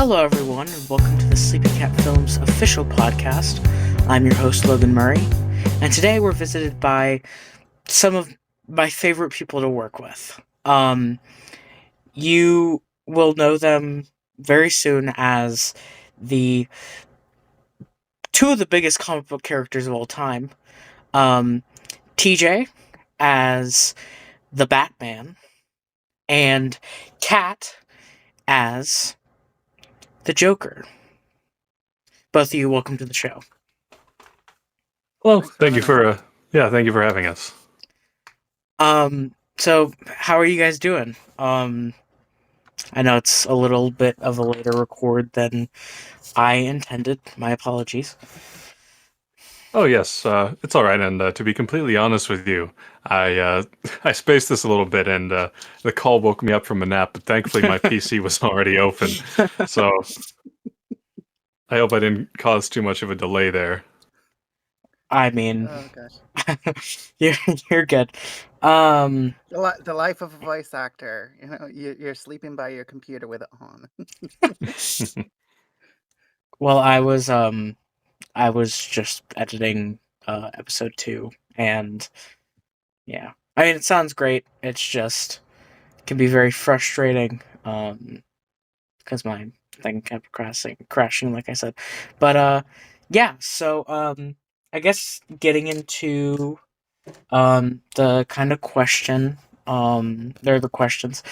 Hello, everyone, and welcome to the SleepyCatFilms Official Podcast. I'm your host, Logan Murray, and today we're visited by some of my favorite people to work with. You will know them very soon as the two of the biggest comic book characters of all time. TJ as the Batman, and Kat as the Joker. Both of you, welcome to the show. Well, thank you for having us. So how are you guys doing? I know it's a little bit of a later record than I intended. My apologies. Oh yes, it's all right. And to be completely honest with you, I I spaced this a little bit, and the call woke me up from a nap. But thankfully, my PC was already open, so I hope I didn't cause too much of a delay there. I mean, Oh gosh, you're good. the life of a voice actor. You know, you're sleeping by your computer with it on. Well, I was just editing episode 2, and yeah, I mean, it sounds great. It's just it can be very frustrating because my thing kept crashing, like I said. But yeah. So I guess getting into the kind of question, they're the questions.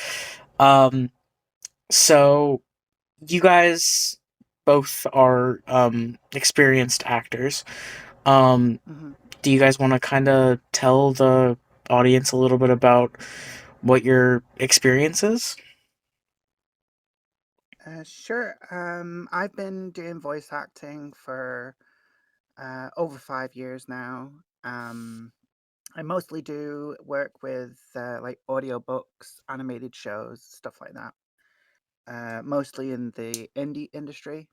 So you guys both are experienced actors. Mhm. Do you guys want to kind of tell the audience a little bit about what your experience is? Sure. I've been doing voice acting for over 5 years now. I mostly do work with like audiobooks, animated shows, stuff like that. Mostly in the indie industry,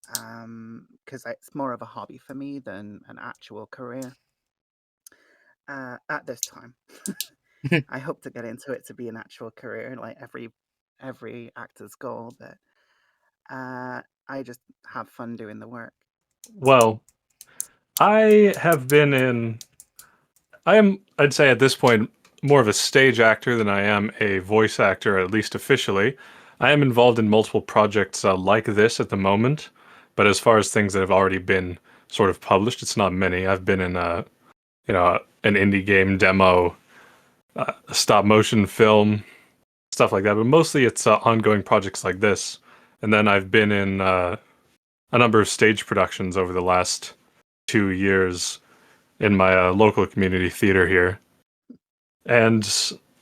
because it's more of a hobby for me than an actual career. At this time, I hope to get into it to be an actual career, like every actor's goal. But I just have fun doing the work. Well, I have been in. I'd say at this point, more of a stage actor than I am a voice actor, at least officially. I am involved in multiple projects like this at the moment, but as far as things that have already been sort of published, it's not many. I've been in an indie game demo, a stop motion film, stuff like that, but mostly it's ongoing projects like this. And then I've been in a number of stage productions over the last 2 years in my local community theater here. And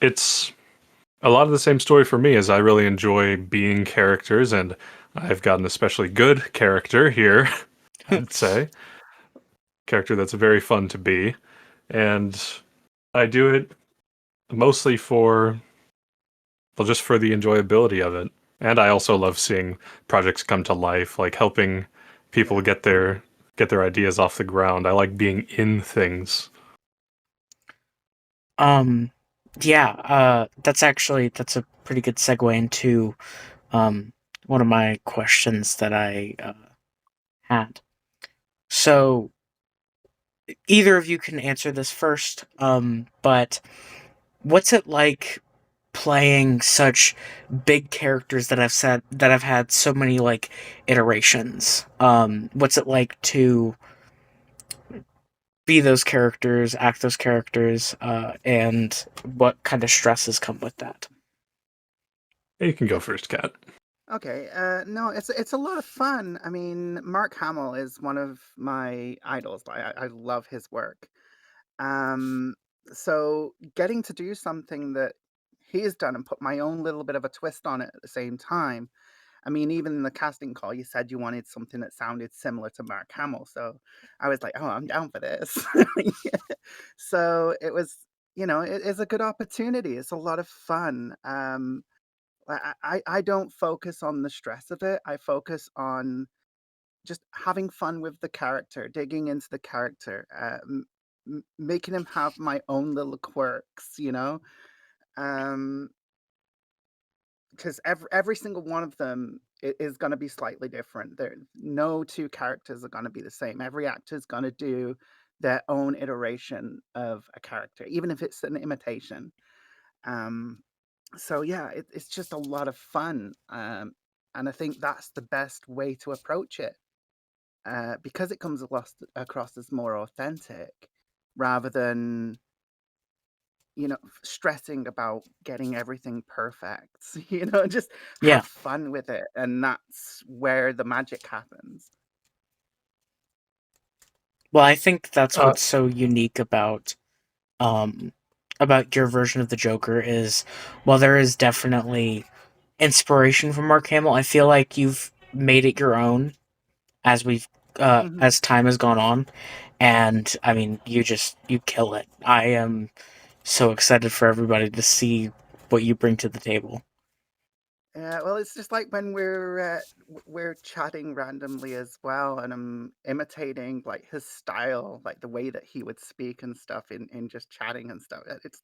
it's a lot of the same story for me, as I really enjoy being characters, and I've got an especially good character here, I'd say. Character that's very fun to be. And I do it mostly just for the enjoyability of it. And I also love seeing projects come to life, like helping people Yeah. get their ideas off the ground. I like being in things. Yeah, that's a pretty good segue into one of my questions that I had. So either of you can answer this first, but what's it like playing such big characters that I've had so many like iterations? What's it like to be those characters, act those characters, and what kind of stresses come with that? You can go first, Kat. Okay. No, it's a lot of fun. I mean, Mark Hamill is one of my idols. I love his work. Um, so getting to do something that he's done and put my own little bit of a twist on it at the same time. I mean, even in the casting call, you said you wanted something that sounded similar to Mark Hamill. So I was like, oh, I'm down for this. So it was, it is a good opportunity. It's a lot of fun. I don't focus on the stress of it. I focus on just having fun with the character, digging into the character, making him have my own little quirks, because every single one of them it is going to be slightly different. No two characters are going to be the same. Every actor is going to do their own iteration of a character, even if it's an imitation. So yeah, it's just a lot of fun, and I think that's the best way to approach it, because it comes across as more authentic, rather than stressing about getting everything perfect. Just Yeah. have fun with it, and that's where the magic happens. Well, I think that's Uh, what's so unique about your version of the Joker is, while there is definitely inspiration from Mark Hamill, I feel like you've made it your own as Hmm. as time has gone on, and I mean, you kill it. I am so excited for everybody to see what you bring to the table. Yeah, well, it's just like when we're chatting randomly as well, and I'm imitating like his style, like the way that he would speak and stuff in just chatting and stuff. It's,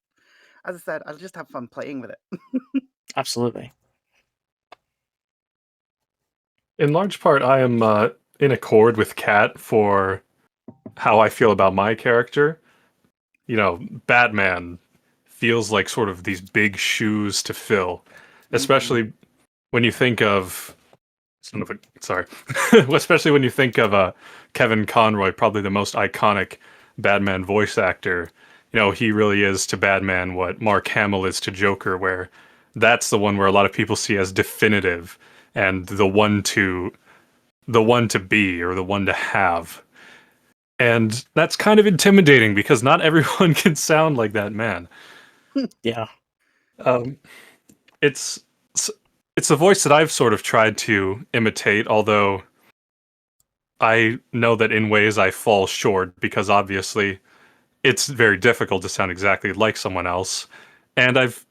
as I said, I just have fun playing with it. Absolutely. in large part, I am in accord with Kat for how I feel about my character. Batman feels like sort of these big shoes to fill, Hmm. especially when you think of sorry, especially when you think of Kevin Conroy, probably the most iconic Batman voice actor. He really is to Batman what Mark Hamill is to Joker, where that's the one where a lot of people see as definitive and the one to be or the one to have. And that's kind of intimidating because not everyone can sound like that man. Yeah. Um, it's it's a voice that I've sort of tried to imitate, although I know that in ways I fall short because obviously it's very difficult to sound exactly like someone else. And I've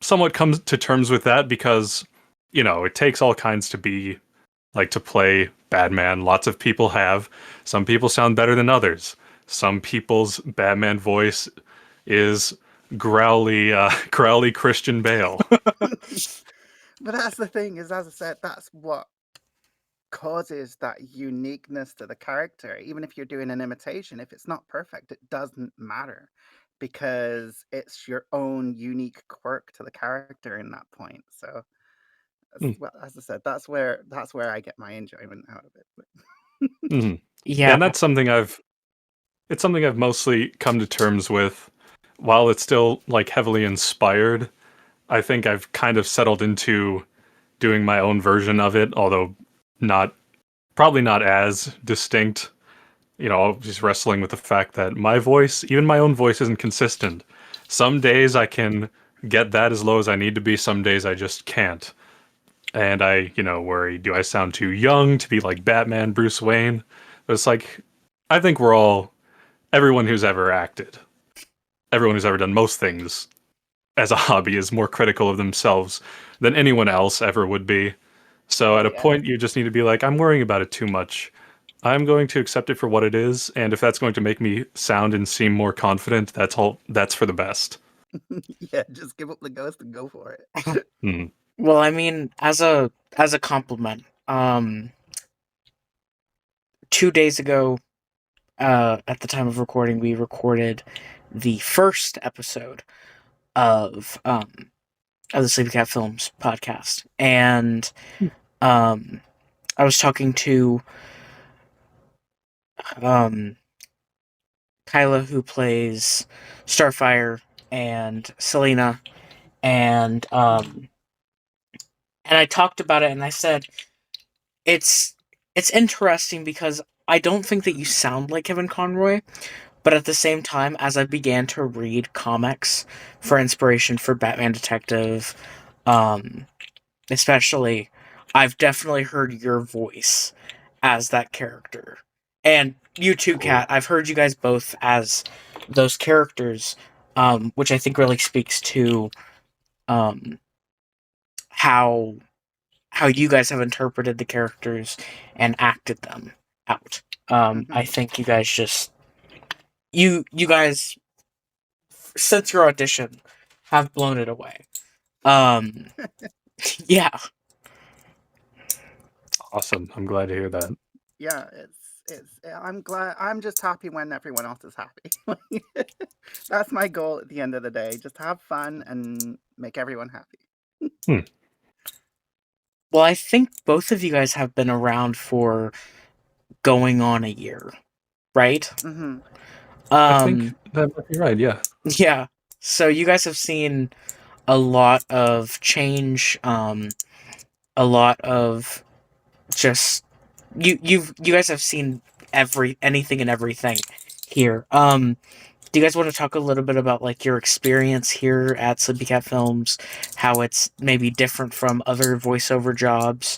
somewhat come to terms with that because, it takes all kinds to be like to play Batman. Lots of people have. Some people sound better than others. Some people's Batman voice is growly, growly Christian Bale. But that's the thing, is, as I said, that's what causes that uniqueness to the character. Even if you're doing an imitation, if it's not perfect, it doesn't matter, because it's your own unique quirk to the character in that point. So, well, as I said, that's where I get my enjoyment out of it. Mm-hmm. Yeah, Yeah. and that's something I've mostly come to terms with. While it's still like heavily inspired, I think I've kind of settled into doing my own version of it, although not probably not as distinct. Just wrestling with the fact that my voice, even my own voice, isn't consistent. Some days I can get that as low as I need to be, some days I just can't. And I, worry, do I sound too young to be like Batman, Bruce Wayne? But it's like, I think everyone who's ever acted, everyone who's ever done most things as a hobby is more critical of themselves than anyone else ever would be. So Oh at a yeah. point, you just need to be like, I'm worrying about it too much. I'm going to accept it for what it is, and if that's going to make me sound and seem more confident, that's for the best. Yeah, just give up the ghost and go for it. Hmm. Well, I mean, as a compliment, 2 days ago, at the time of recording, we recorded the first episode of the SleepyCatFilms podcast, and um, I was talking to um, Kyla, who plays Starfire, and Selena, and I talked about it, and I said it's it's interesting because I don't think that you sound like Kevin Conroy, but at the same time, as I began to read comics for inspiration for Batman Detective, um, especially, I've definitely heard your voice as that character. And you too, Cool. Kat. I've heard you guys both as those characters, which I think really speaks to um, how you guys have interpreted the characters and acted them out. I Hmm. think you guys you guys, since your audition, have blown it away. Um, yeah. Awesome. I'm glad to hear that. Yeah, I'm just happy when everyone else is happy. That's my goal at the end of the day. Just have fun and make everyone happy. Well, I think both of you guys have been around for going on a year, right? Hmm. I think that might be right. Yeah. Yeah. So you guys have seen a lot of change, a lot of just you guys have seen anything and everything here. Do you guys want to talk a little bit about like your experience here at Sleepy Cat Films, how it's maybe different from other voiceover jobs,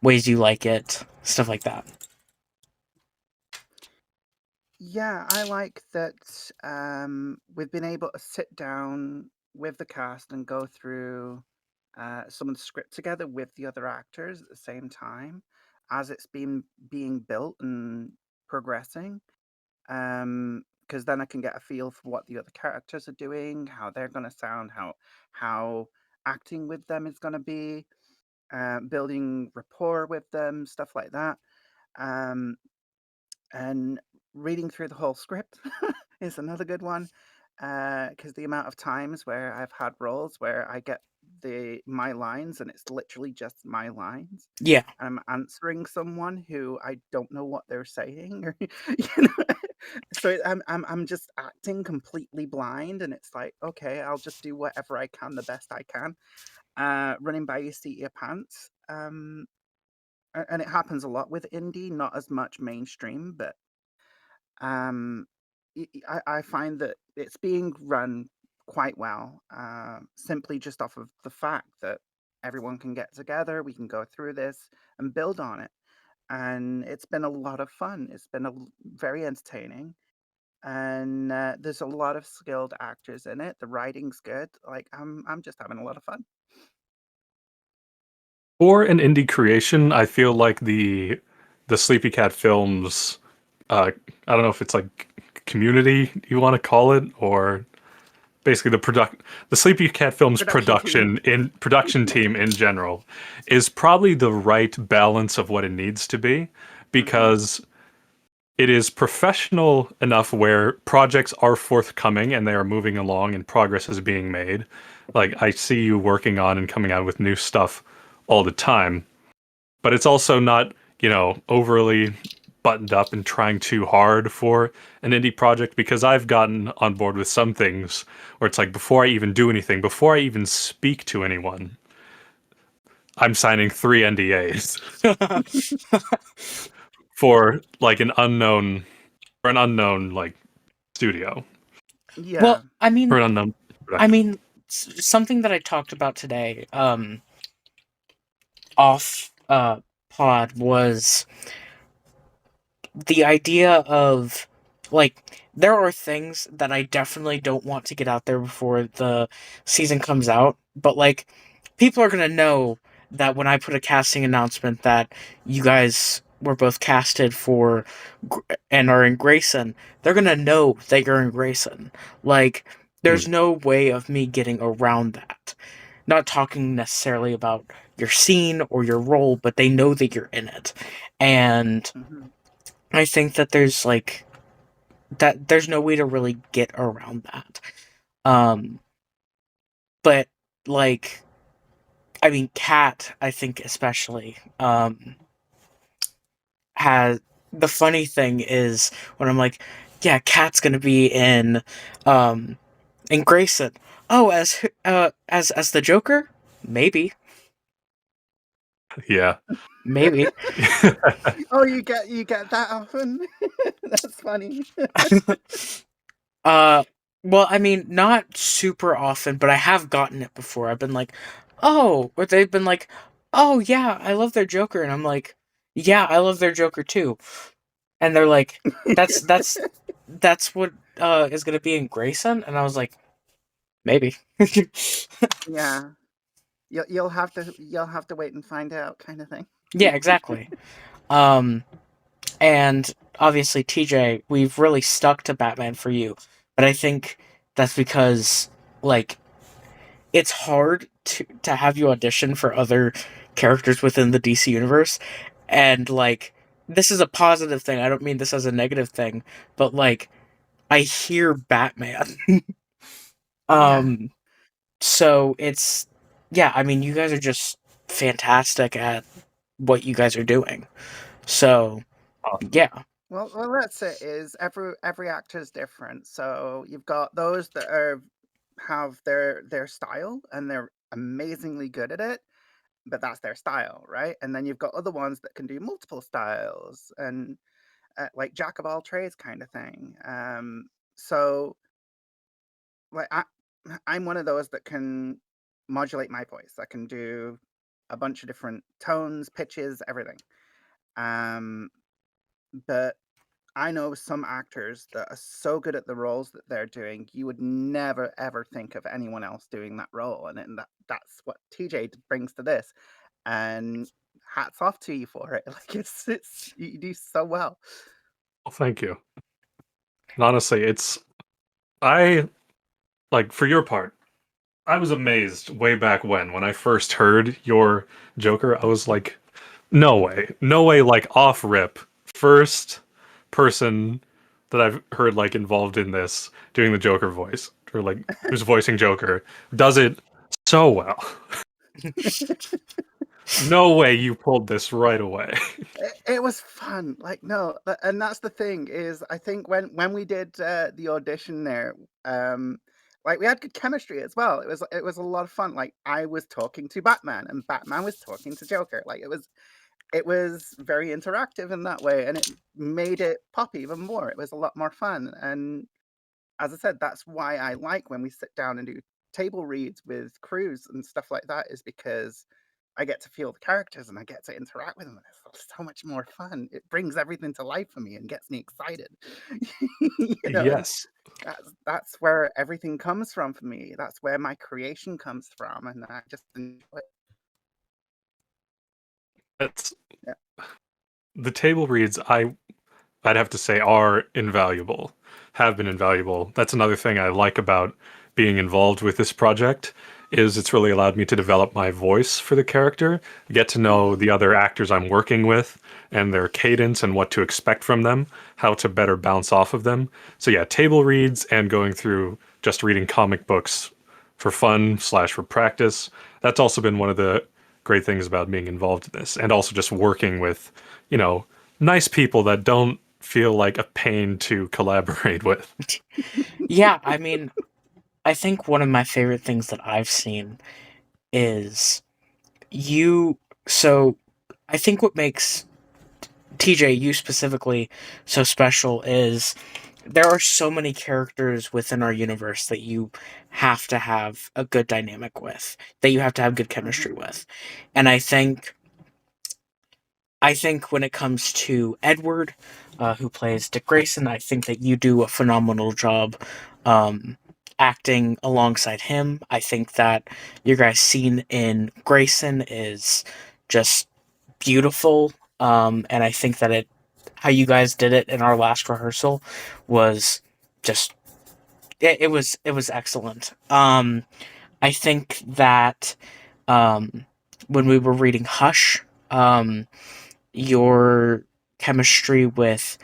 ways you like it, stuff like that? Yeah, I like that we've been able to sit down with the cast and go through some of the script together with the other actors at the same time as it's been being built and progressing. Because then I can get a feel for what the other characters are doing, how they're going to sound, how acting with them is going to be, building rapport with them, stuff like that. Um, and reading through the whole script is another good one, because the amount of times where I've had roles where I get my lines and it's literally just my lines. Yeah. I'm answering someone who I don't know what they're saying, or you know. So I'm just acting completely blind, and it's like, okay, I'll just do whatever I can, the best I can, running by your seat of your pants. And it happens a lot with indie, not as much mainstream, but um, I find that it's being run quite well, simply just off of the fact that everyone can get together, we can go through this and build on it. And it's been a lot of fun. It's been very entertaining. And there's a lot of skilled actors in it. The writing's good. Like I'm just having a lot of fun. For an indie creation, I feel like the Sleepy Cat Films, I don't know if it's like community you want to call it, or basically the Sleepy Cat Films Production team. production team in general is probably the right balance of what it needs to be, Hmm. because it is professional enough where projects are forthcoming and they are moving along and progress is being made. Like I see you working on and coming out with new stuff all the time, but it's also not, overly buttoned up and trying too hard for an indie project, because I've gotten on board with some things where it's like before I even do anything, before I even speak to anyone, I'm signing 3 NDAs for like an unknown like studio Yeah. Well, I for mean, an unknown I production. mean, something that I talked about today, off pod was the idea of like there are things that I definitely don't want to get out there before the season comes out, but like people are gonna know that when I put a casting announcement that you guys were both casted for and are in Grayson, they're gonna know that you're in Grayson. Like Hmm. there's no way of me getting around that. Not talking necessarily about your scene or your role, but they know that you're in it. And Hmm. I think that there's no way to really get around that. Um, but like, I mean, Cat, I think especially, has the funny thing is when I'm like, yeah, Cat's gonna be um, in Grayson. Oh, as the Joker, maybe, Yeah. maybe. Oh, you get that often? That's funny. Uh, well, I mean, not super often, but I have gotten it before. I've been like, oh, or they've been like, oh yeah, I love their Joker, and I'm like, yeah, I love their Joker too, and they're like, that's that's that's what is gonna be in Grayson, and I was like, maybe. Yeah. You'll have to wait and find out, kind of thing. Yeah, exactly. Um, and obviously, TJ, we've really stuck to Batman for you, but I think that's because like it's hard to have you audition for other characters within the DC universe, and like this is a positive thing. I don't mean this as a negative thing, but like I hear Batman. So it's yeah, I mean you guys are just fantastic at what you guys are doing. So yeah. Well, that's it. Is every actor is different. So you've got those that have their style and they're amazingly good at it, but that's their style, right? And then you've got other ones that can do multiple styles and like jack of all trades kind of thing. So like I'm one of those that can modulate my voice. I can do a bunch of different tones, pitches, everything. But I know some actors that are so good at the roles that they're doing, you would never ever think of anyone else doing that role, and that's what TJ brings to this. And hats off to you for it. Like it's you do so well. Well, thank you. And honestly, I like for your part, I was amazed way back when I first heard your Joker. I was like, no way, no way, like off rip, first person that I've heard like involved in this doing the Joker voice or like who's voicing Joker does it so well. No way you pulled this right away. It was fun. Like no, and that's the thing is I think when we did the audition there, like we had good chemistry as well. It was a lot of fun. Like I was talking to Batman and Batman was talking to Joker. Like it was very interactive in that way, and it made it pop even more. It was a lot more fun, and as I said, that's why I like when we sit down and do table reads with crews and stuff like that, is because I get to feel the characters and I get to interact with them. And it's so much more fun. It brings everything to life for me and gets me excited. Yes. That's where everything comes from for me. That's where my creation comes from, and I just enjoy it. That's the table reads I'd have to say are invaluable, have been invaluable. That's another thing I like about being involved with this project is it's really allowed me to develop my voice for the character, get to know the other actors I'm working with and their cadence and what to expect from them, how to better bounce off of them. So yeah, table reads and going through just reading comic books for fun / for practice. That's also been one of the great things about being involved in this and also just working with, nice people that don't feel like a pain to collaborate with. Yeah, I mean, I think one of my favorite things that I've seen is you. So, I think what makes TJ, you specifically, so special is there are so many characters within our universe that you have to have a good dynamic with, that you have to have good chemistry with. And I think when it comes to Edward, who plays Dick Grayson, I think that you do a phenomenal job acting alongside him. I think that your guys' scene in Grayson is just beautiful, and I think that how you guys did it in our last rehearsal was just it was excellent. I think that when we were reading Hush, your chemistry with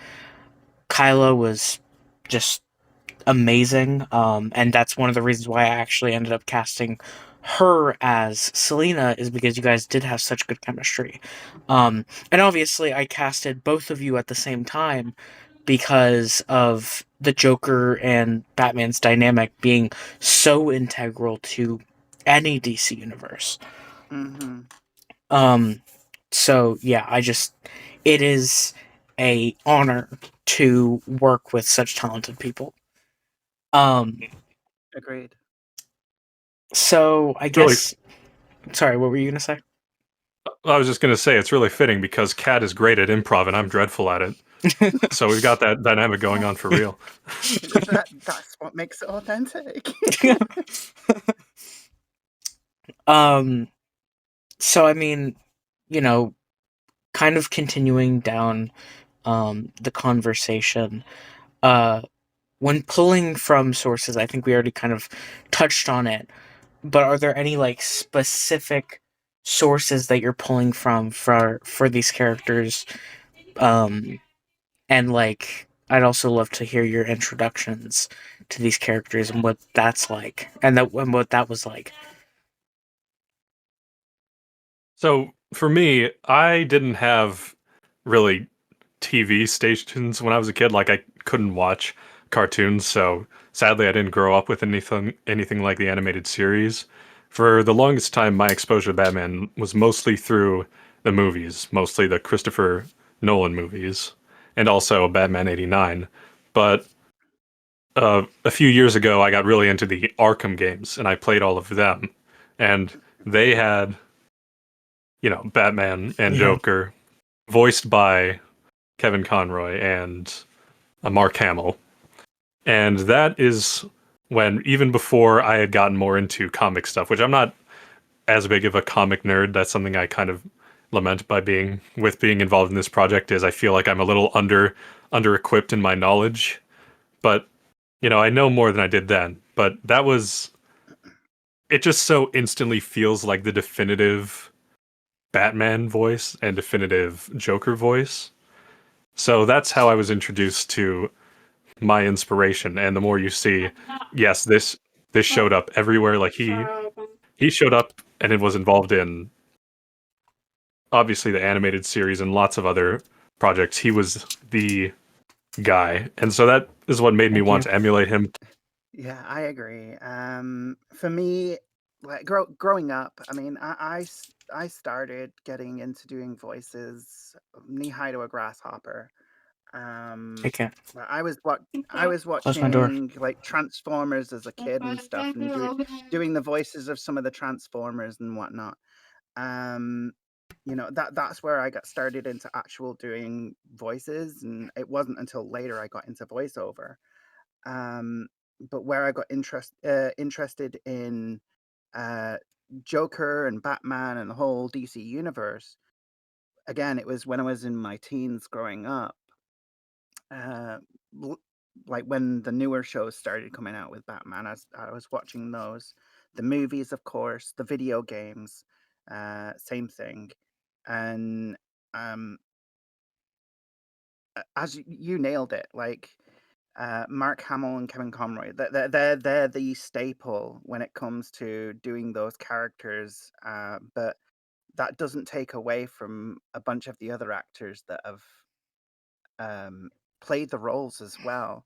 Kyla was just amazing, and that's one of the reasons why I actually ended up casting her as Selena, is because you guys did have such good chemistry. And obviously I casted both of you at the same time because of the Joker and Batman's dynamic being so integral to any DC universe. So yeah, it is a honor to work with such talented people. Agreed. So I guess, sorry, what were you gonna say? I was just going to say it's really fitting because Kat is great at improv and I'm dreadful at it. So we've got that dynamic going on for real. That's what makes it authentic. So I mean, kind of continuing down the conversation, when pulling from sources, I think we already kind of touched on it, but are there any like specific sources that you're pulling from for these characters, and like I'd also love to hear your introductions to these characters and what that's like, and what that was like. So for me, I didn't have really TV stations when I was a kid. Like I couldn't watch cartoons, so sadly I didn't grow up with anything like the animated series. For the longest time, my exposure to Batman was mostly through the movies, mostly the Christopher Nolan movies, and also Batman '89. But a few years ago, I got really into the Arkham games, and I played all of them. And they had, Batman and Yeah. Joker, voiced by Kevin Conroy and Mark Hamill. And that is when, even before I had gotten more into comic stuff, which I'm not as big of a comic nerd. That's something I kind of lament by being involved in this project, is I feel like I'm a little under equipped in my knowledge. But, I know more than I did then. But it just so instantly feels like the definitive Batman voice and definitive Joker voice. So that's how I was introduced to my inspiration. And the more you see, yes, this showed up everywhere. Like he showed up and it was involved in obviously the animated series and lots of other projects. He was the guy. And so that is what made me want to emulate him. Yeah, I agree. For me, like growing up, I mean, I started getting into doing voices knee high to a grasshopper. I can't I was close my door. watching like Transformers as a kid and stuff, and doing the voices of some of the Transformers and whatnot. That's where I got started into actual doing voices, and it wasn't until later I got into voiceover. But where I got interested in Joker and Batman and the whole DC universe, again, it was when I was in my teens growing up. Like when the newer shows started coming out with Batman, I was watching those, the movies, of course, the video games, same thing, and as you nailed it, like Mark Hamill and Kevin Conroy, they're the staple when it comes to doing those characters, but that doesn't take away from a bunch of the other actors that have played the roles as well.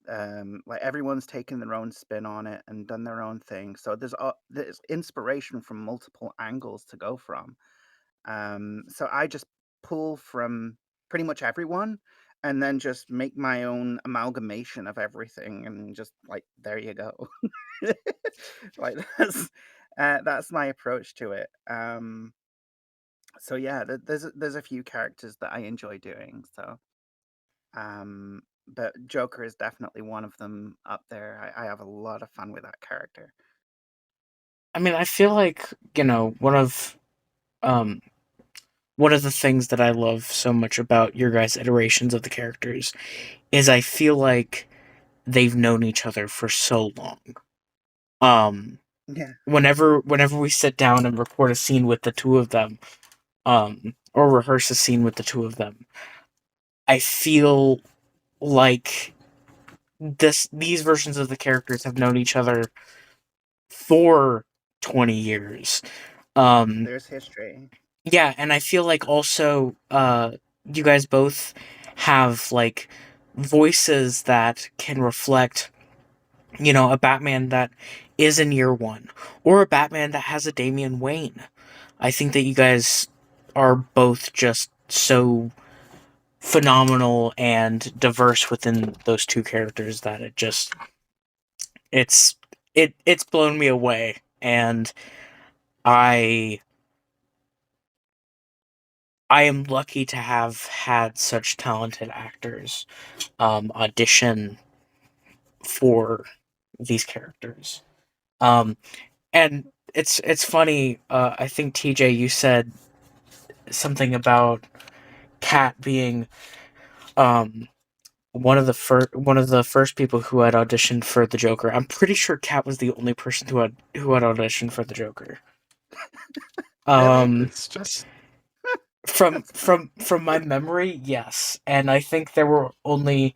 Like everyone's taken their own spin on it and done their own thing. So there's inspiration from multiple angles to go from. So I just pull from pretty much everyone and then just make my own amalgamation of everything and just like there you go. Like that's my approach to it. So yeah, there's a few characters that I enjoy doing. So but Joker is definitely one of them up there. I have a lot of fun with that character. I mean, I feel like, um one of the things that I love so much about your guys' iterations of the characters is I feel like they've known each other for so long. Yeah. Whenever we sit down and record a scene with the two of them, or rehearse a scene with the two of them, I feel like these versions of the characters have known each other for 20 years. There's history. Yeah, and I feel like also you guys both have like voices that can reflect, a Batman that is in year one, or a Batman that has a Damian Wayne. I think that you guys are both just so phenomenal and diverse within those two characters that it's blown me away, and I am lucky to have had such talented actors audition for these characters. And it's funny. I think TJ, you said something about Kat being one of the first people who had auditioned for the Joker. I'm pretty sure Kat was the only person who had auditioned for the Joker. Really? It's just From That's fun. my memory, yes. And I think there were only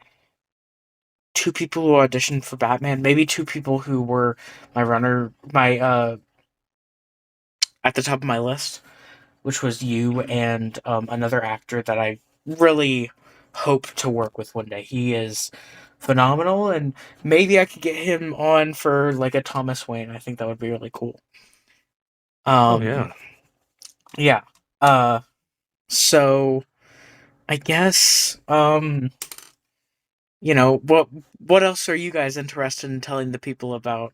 two people who auditioned for Batman, maybe two people who were my at the top of my list, which was you Mhm. and another actor that I really hope to work with one day. He is phenomenal, and maybe I could get him on for like a Thomas Wayne. I think that would be really cool. oh yeah. Yeah. Uh, so I guess what else are you guys interested in telling the people about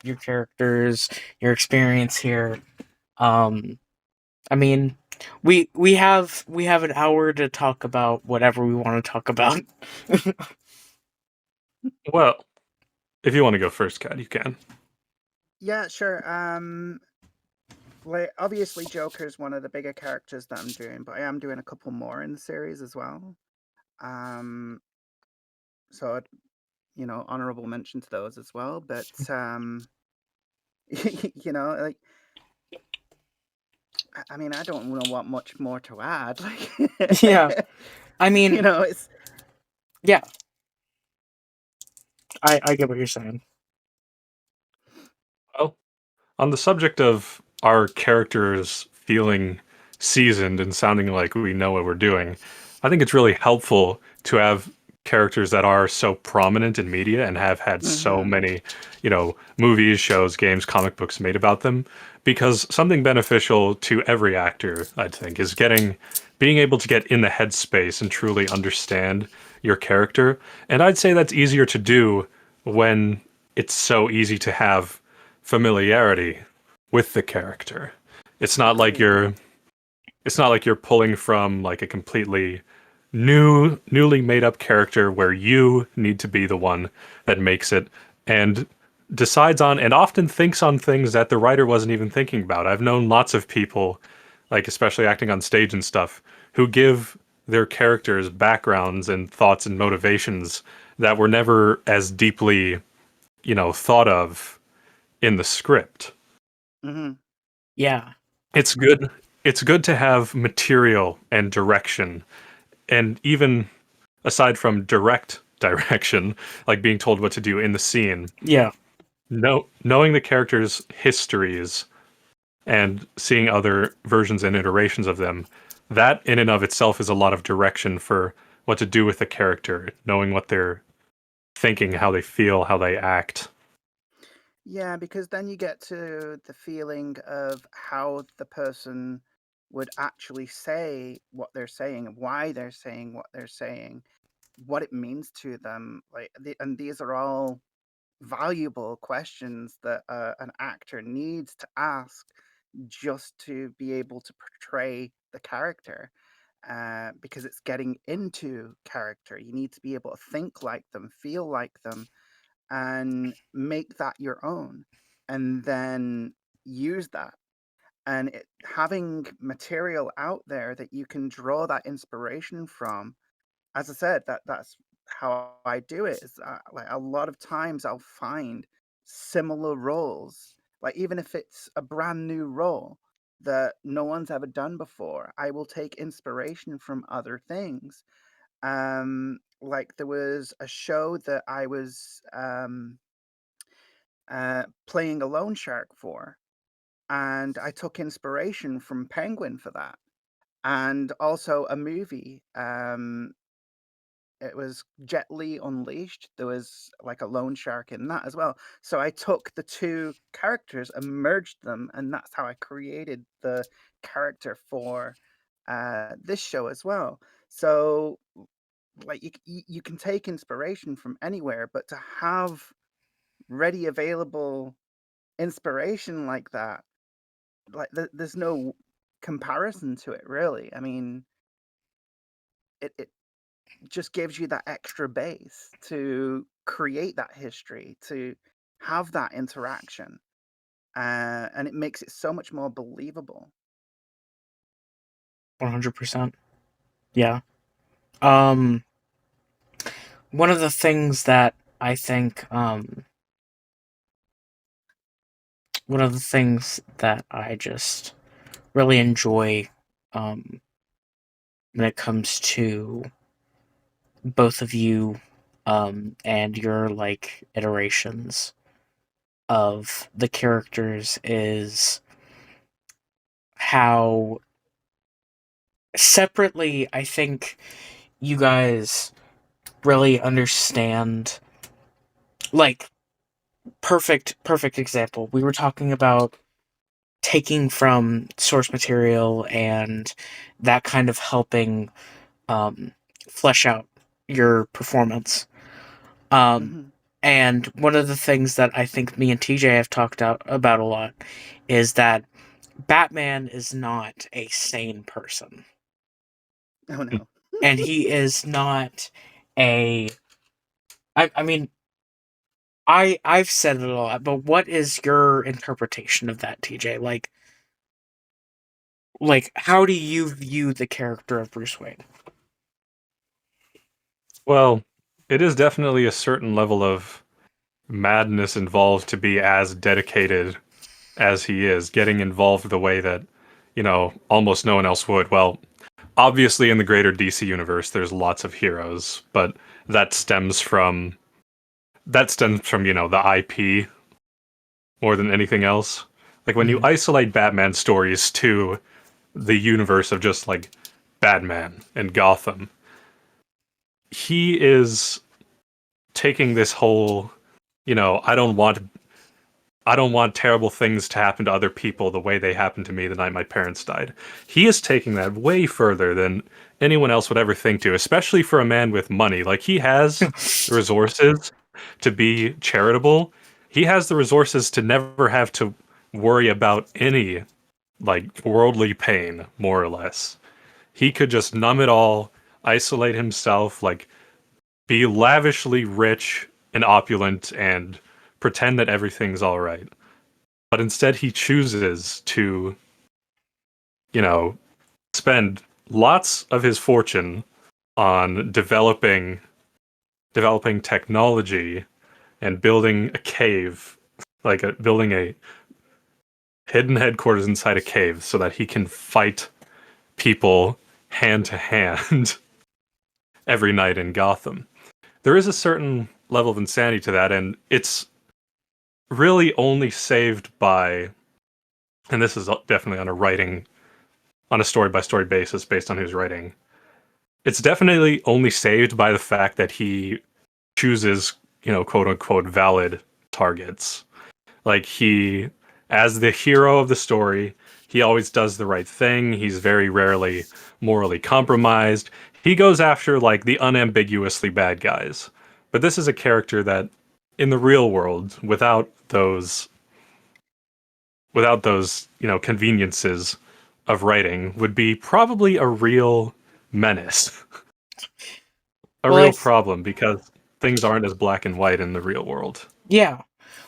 your characters, your experience here? Um, I mean, we have an hour to talk about whatever we want to talk about. Well, if you want to go first, Kat, you can. Yeah, sure. Like obviously Joker's one of the bigger characters that I'm doing, but I am doing a couple more in the series as well. Um, so honorable mention to those as well. But like I mean, I don't know what much more to add. Yeah, Like, I mean, it's yeah, I get what you're saying. Well, on the subject of our characters feeling seasoned and sounding like we know what we're doing, I think it's really helpful to have characters that are so prominent in media and have had so hmm many, movies, shows, games, comic books made about them. Because something beneficial to every actor, I think, is being able to get in the headspace and truly understand your character. And I'd say that's easier to do when it's so easy to have familiarity with the character. It's not like agreed. you're pulling from like a completely newly made up character where you need to be the one that makes it and decides on and often thinks on things that the writer wasn't even thinking about. I've known lots of people, like especially acting on stage and stuff, who give their characters backgrounds and thoughts and motivations that were never as deeply, thought of in the script. hmm Yeah, It's good. It's good to have material and direction, and even aside from direct direction, like being told what to do in the scene, yeah, knowing the characters' histories and seeing other versions and iterations of them, that in and of itself is a lot of direction for what to do with the character, knowing what they're thinking, how they feel, how they act. Yeah, because then you get to the feeling of how the person would actually say what they're saying, and why they're saying what they're saying, what it means to them. And these are all valuable questions that an actor needs to ask just to be able to portray the character. Because it's getting into character. You need to be able to think like them, feel like them, and make that your own, and then use that. And having material out there that you can draw that inspiration from, as I said, that's how I do it. Is like a lot of times I'll find similar roles, like even if it's a brand new role that no one's ever done before, I will take inspiration from other things. Like there was a show that I was playing a loan shark for, and I took inspiration from Penguin for that, and also a movie. It was Jet Li Unleashed. There was like a loan shark in that as well. So I took the two characters and merged them, and that's how I created the character for this show as well. So like you can take inspiration from anywhere, but to have ready available inspiration like that, like there's no comparison to it really. I mean, it just gives you that extra base to create that history, to have that interaction, and it makes it so much more believable. 100%. Yeah. Um, one of the things that I think, one of the things that I just really enjoy when it comes to both of you and your like iterations of the characters is how separately I think you guys really understand, like, perfect example. We were talking about taking from source material and that kind of helping flesh out your performance. Mhm. And one of the things that I think me and TJ have talked about a lot is that Batman is not a sane person. Oh no. And he is not a... I mean, I've said it a lot, but what is your interpretation of that, TJ? Like, how do you view the character of Bruce Wayne? Well, it is definitely a certain level of madness involved to be as dedicated as he is, getting involved the way that, almost no one else would. Well, obviously in the greater DC universe, there's lots of heroes, but that stems from the IP more than anything else. Like when you isolate Batman stories to the universe of just like Batman and Gotham, he is taking this whole, I don't want terrible things to happen to other people the way they happened to me the night my parents died. He is taking that way further than anyone else would ever think to, especially for a man with money. Like he has the resources to be charitable. He has the resources to never have to worry about any like worldly pain, more or less. He could just numb it all, isolate himself, like be lavishly rich and opulent and pretend that everything's all right. But instead he chooses to, you know, spend lots of his fortune on developing technology and building a cave, building a hidden headquarters inside a cave so that he can fight people hand to hand every night in Gotham. There is a certain level of insanity to that, and it's really only saved by, and this is definitely on a story by story basis based on who's writing. It's definitely only saved by the fact that he chooses, quote unquote, valid targets. Like as the hero of the story, he always does the right thing. He's very rarely morally compromised. He goes after like the unambiguously bad guys. But this is a character that in the real world, without those, conveniences of writing, would be probably a real menace. A Well, real problem because things aren't as black and white in the real world. yeah.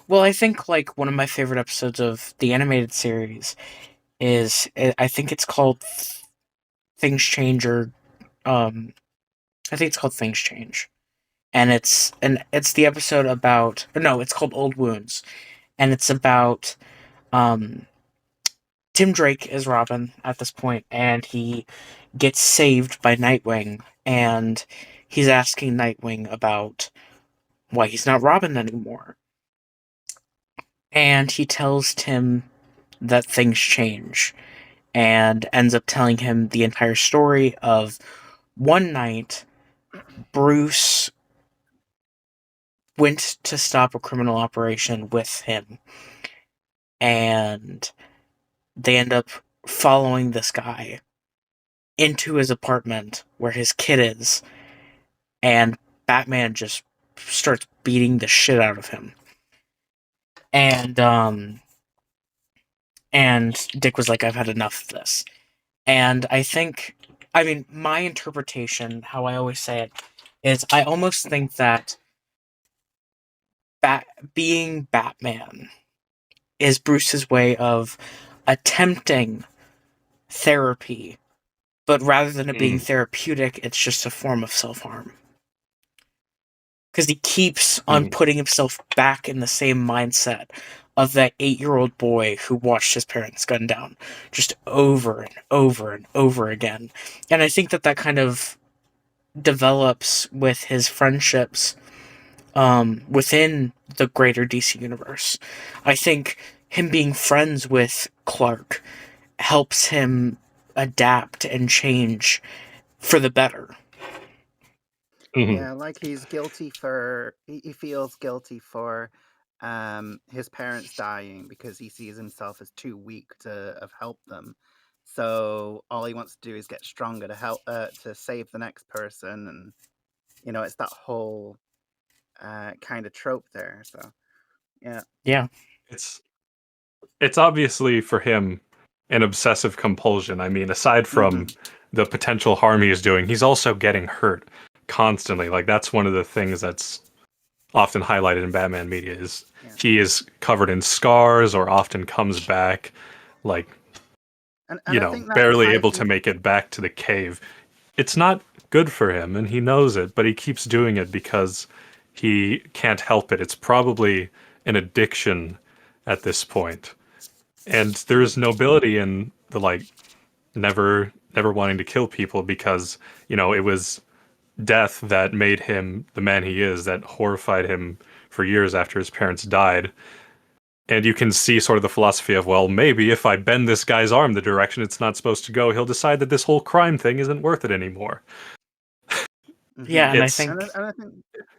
Well, I think like one of my favorite episodes of the animated series is, I think it's called Things Change, or I think it's called Things Change. And it's the episode about, no, it's called Old Wounds, and it's about um Tim Drake is Robin at this point, and he gets saved by Nightwing, and he's asking Nightwing about why he's not Robin anymore. And he tells Tim that things change, and ends up telling him the entire story of one night Bruce went to stop a criminal operation with him, and they end up following this guy into his apartment where his kid is, and Batman just starts beating the shit out of him. And Dick was like, I've had enough of this. And I mean, my interpretation, how I always say it, is I almost think that being Batman is Bruce's way of attempting therapy, but rather than it being therapeutic, it's just a form of self-harm. Because he keeps on putting himself back in the same mindset of that 8-year-old boy who watched his parents gunned down just over and over and over again. And I think that kind of develops with his friendships within the greater DC universe. I think him being friends with Clark helps him adapt and change for the better. Yeah, like he feels guilty for his parents dying because he sees himself as too weak to have helped them. So all he wants to do is get stronger to help to save the next person, and it's that whole kind of trope there. So Yeah. It's obviously for him an obsessive compulsion. I mean, aside from the potential harm he is doing, he's also getting hurt constantly. Like, that's one of the things that's often highlighted in Batman media is he is covered in scars or often comes back like and you I know, think that barely ties able to make it back to the cave. It's not good for him and he knows it, but he keeps doing it because he can't help it. It's probably an addiction at this point. And there's nobility in the like never wanting to kill people because, you know, it was death that made him the man he is, that horrified him for years after his parents died. And you can see sort of the philosophy of, well, maybe if I bend this guy's arm the direction it's not supposed to go, he'll decide that this whole crime thing isn't worth it anymore. Yeah, and I It's think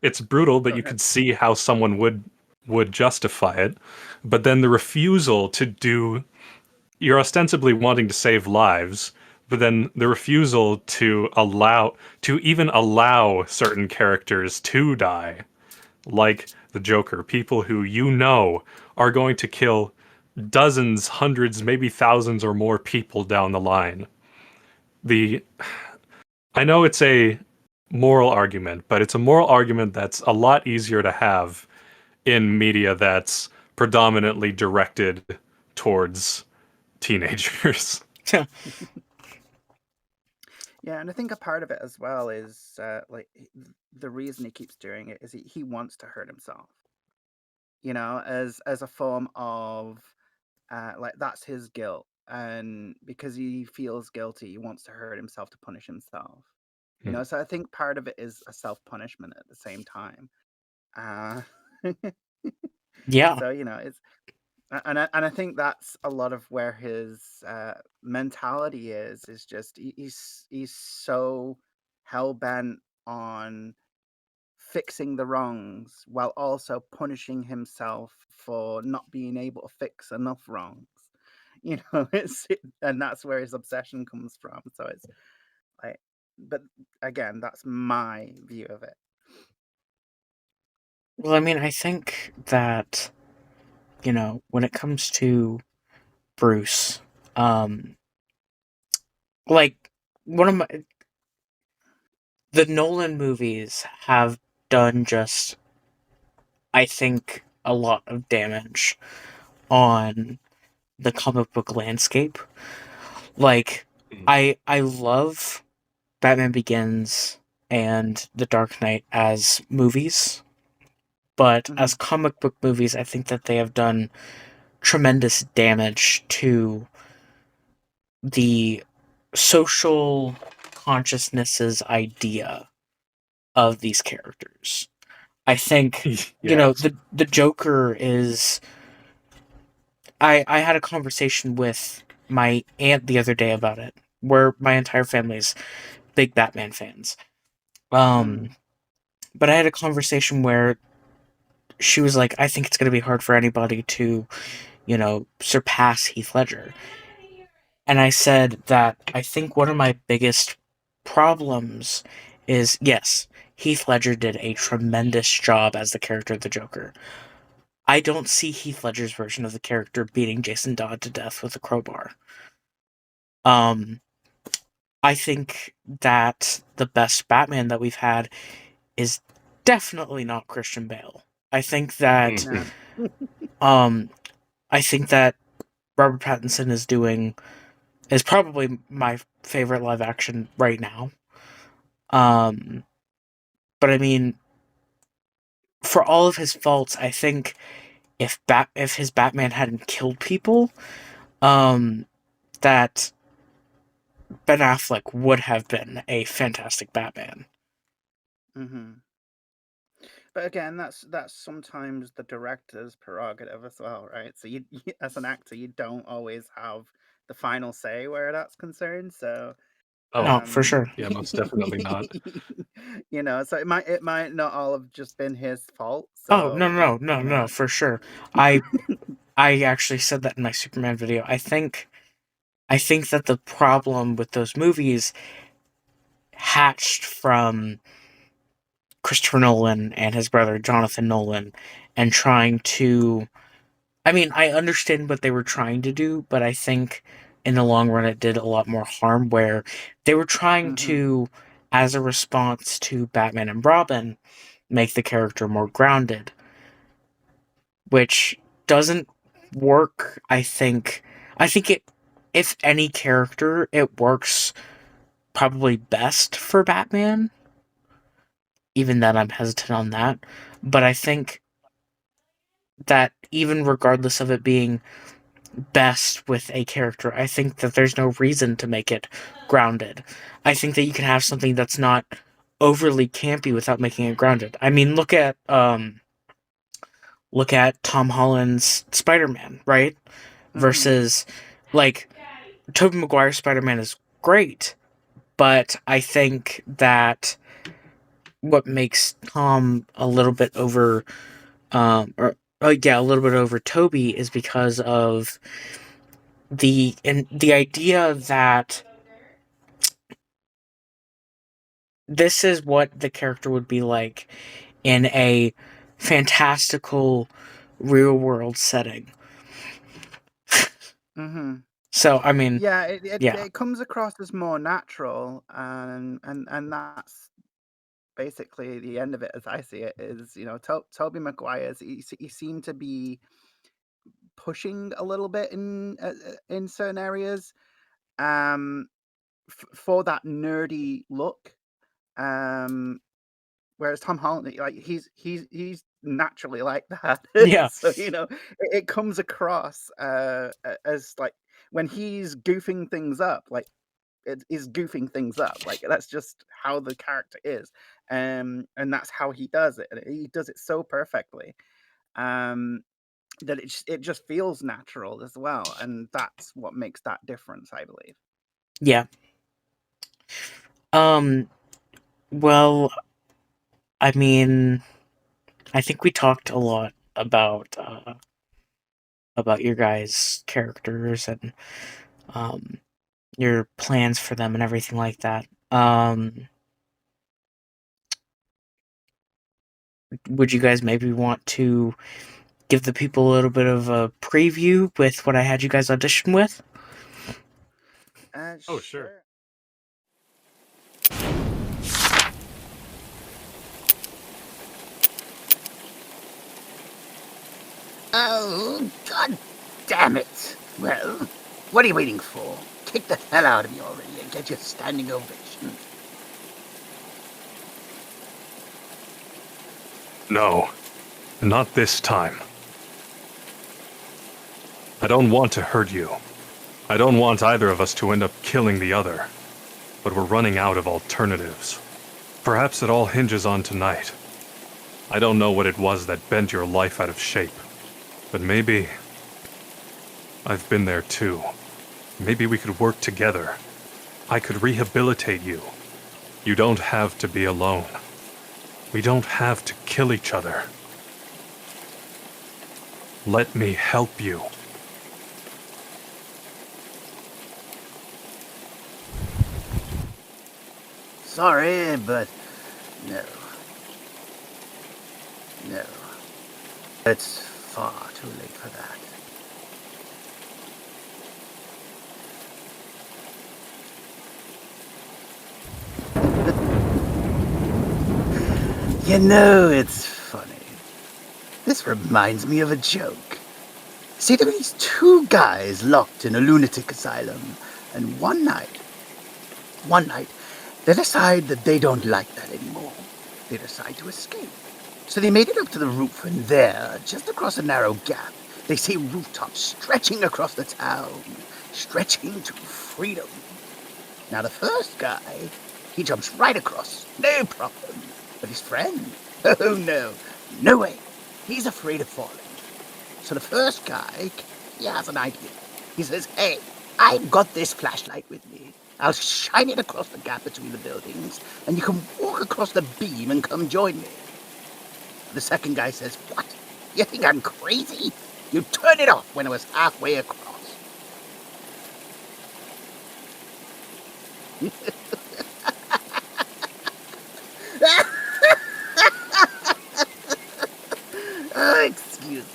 it's brutal, but Go you ahead. could see how someone would justify it. But then the refusal to do, you're ostensibly wanting to save lives, but then the refusal to even allow certain characters to die, like the Joker, people who you know are going to kill dozens, hundreds, maybe thousands or more people down the line. I know it's a moral argument, but it's a moral argument that's a lot easier to have in media that's predominantly directed towards teenagers. Yeah, and I think a part of it as well is the reason he keeps doing it is he wants to hurt himself. As a form of like that's his guilt, and because he feels guilty, he wants to hurt himself to punish himself. So I think part of it is a self punishment at the same time. Uh, yeah. so it's and I think that's a lot of where his mentality is just he's so hell bent on fixing the wrongs while also punishing himself for not being able to fix enough wrongs. And that's where his obsession comes from. So it's like, but again, that's my view of it. Well, I mean, I think that, when it comes to Bruce, like, the Nolan movies have done just, I think, a lot of damage on the comic book landscape. Like, I love Batman Begins and The Dark Knight as movies, but as comic book movies, I think that they have done tremendous damage to the social consciousness's idea of these characters. I think, the Joker is... I had a conversation with my aunt the other day about it, where my entire family's big Batman fans. But I had a conversation where she was like, I think it's going to be hard for anybody to, surpass Heath Ledger. And I said that I think one of my biggest problems is, yes, Heath Ledger did a tremendous job as the character of the Joker. I don't see Heath Ledger's version of the character beating Jason Todd to death with a crowbar. I think that the best Batman that we've had is definitely not Christian Bale. I think that I think that Robert Pattinson is probably my favorite live action right now. But I mean, for all of his faults, I think if his Batman hadn't killed people, that Ben Affleck would have been a fantastic Batman. Mm-hmm. But again, that's sometimes the director's prerogative as well, right? So you as an actor, you don't always have the final say where that's concerned. So No, for sure. Yeah, most definitely not. So it might not all have just been his fault. Oh, So no, for sure. I actually said that in my Superman video. I think that the problem with those movies hatched from Christopher Nolan and his brother Jonathan Nolan, and trying to... I mean, I understand what they were trying to do, but I think in the long run it did a lot more harm, where they were trying to, as a response to Batman and Robin, make the character more grounded, which doesn't work. I think it, if any character, it works probably best for Batman. Even then, I'm hesitant on that. But I think that even regardless of it being best with a character, I think that there's no reason to make it grounded. I think that you can have something that's not overly campy without making it grounded. I mean, look at Tom Holland's Spider-Man, right? Versus, like, Tobey Maguire's Spider-Man is great, but I think that what makes Tom a little bit over, a little bit over Tobey, is because of the idea that this is what the character would be like in a fantastical real world setting. So, I mean, yeah, it comes across as more natural, and that's basically the end of it, as I see it. Is Tobey Maguire's, he seemed to be pushing a little bit in certain areas, for that nerdy look, whereas Tom Holland, like, he's naturally like that. Yeah. So it comes across as, like, when he's goofing things up, like, it is goofing things up. Like, that's just how the character is, and that's how he does it, and he does it so perfectly, that it just feels natural as well, and that's what makes that difference, I believe. Yeah. Well, I mean, I think we talked a lot about your guys' characters and your plans for them and everything like that. Would you guys maybe want to give the people a little bit of a preview with what I had you guys audition with? Oh, sure. Oh, God damn it. Well, what are you waiting for? Kick the hell out of me already and get your standing ovation. No, not this time. I don't want to hurt you. I don't want either of us to end up killing the other. But we're running out of alternatives. Perhaps it all hinges on tonight. I don't know what it was that bent your life out of shape. But maybe I've been there too. Maybe we could work together. I could rehabilitate you. You don't have to be alone. We don't have to kill each other. Let me help you. Sorry, but no. No. It's far too late for that. It's funny. This reminds me of a joke. See, there are these two guys locked in a lunatic asylum, and one night, they decide that they don't like that anymore. They decide to escape. So they made it up to the roof, and there, just across a narrow gap, they see rooftops stretching across the town, stretching to freedom. Now the first guy, he jumps right across, no problem. But his friend, oh no way, he's afraid of falling. So the first guy, he has an idea. He says, hey, I've got this flashlight with me. I'll shine it across the gap between the buildings, and you can walk across the beam and come join me. The second guy says, what? You think I'm crazy? You turned it off when I was halfway across. Excuse me.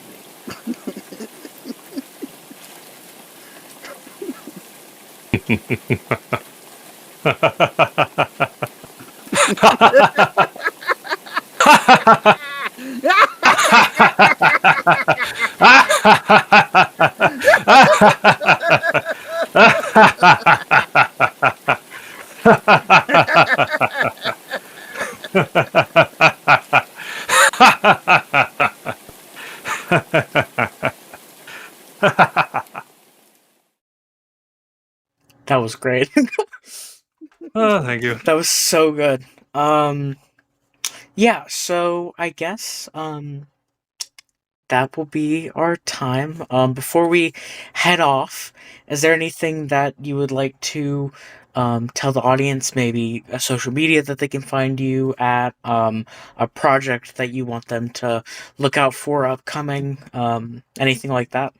That was great. Oh, thank you. That was so good. Yeah, so I guess that will be our time. Before we head off, is there anything that you would like to tell the audience, maybe a social media that they can find you at, a project that you want them to look out for upcoming, anything like that?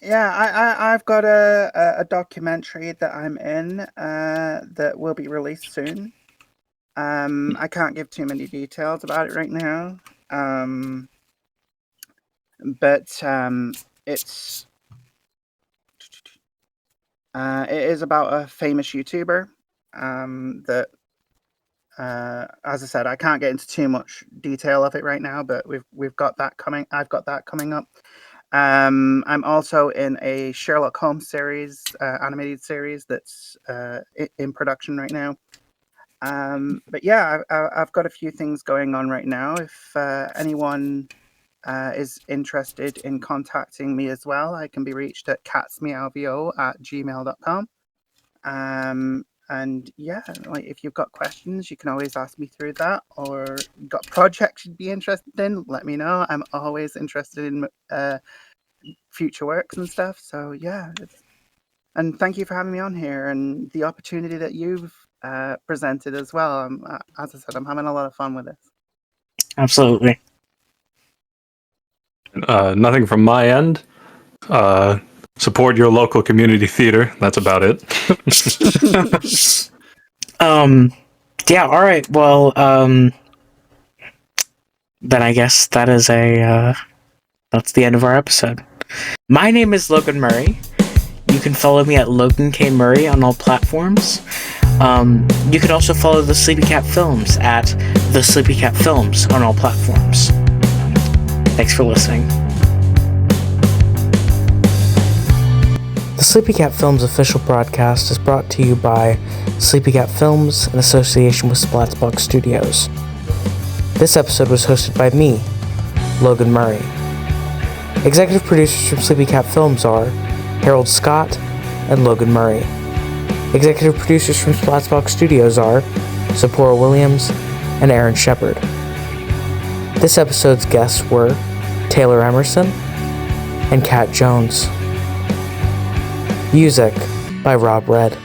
Yeah, I've got a documentary that I'm in that will be released soon. I can't give too many details about it right now. But it is about a famous YouTuber that, as I said, I can't get into too much detail of it right now, but we've got that coming. I've got that coming up. I'm also in a Sherlock Holmes series, animated series that's in production right now. But yeah, I've got a few things going on right now. If anyone is interested in contacting me as well, I can be reached at catsmeowvo@gmail.com. And yeah, like if you've got questions, you can always ask me through that, or you've got projects you'd be interested in, let me know. I'm always interested in future works and stuff. So yeah, and thank you for having me on here and the opportunity that you've presented as well. As I said, I'm having a lot of fun with this. Absolutely. Nothing from my end. Support your local community theater. That's about it. Yeah, all right. Well, then I guess that is that's the end of our episode. My name is Logan Murray. You can follow me at Logan K. Murray on all platforms. You can also follow the Sleepy Cat Films at the Sleepy Cat Films on all platforms. Thanks for listening. The Sleepy Cat Films Official Podcast is brought to you by Sleepy Cat Films in association with Splatsbox Studios. This episode was hosted by me, Logan Murray. Executive producers from Sleepy Cat Films are Harold Scott and Logan Murray. Executive producers from Splatsbox Studios are Zipporah Williams and Aaron Shepard. This episode's guests were TAYLER EMERSON and Kat Jones. Music by Rob Red.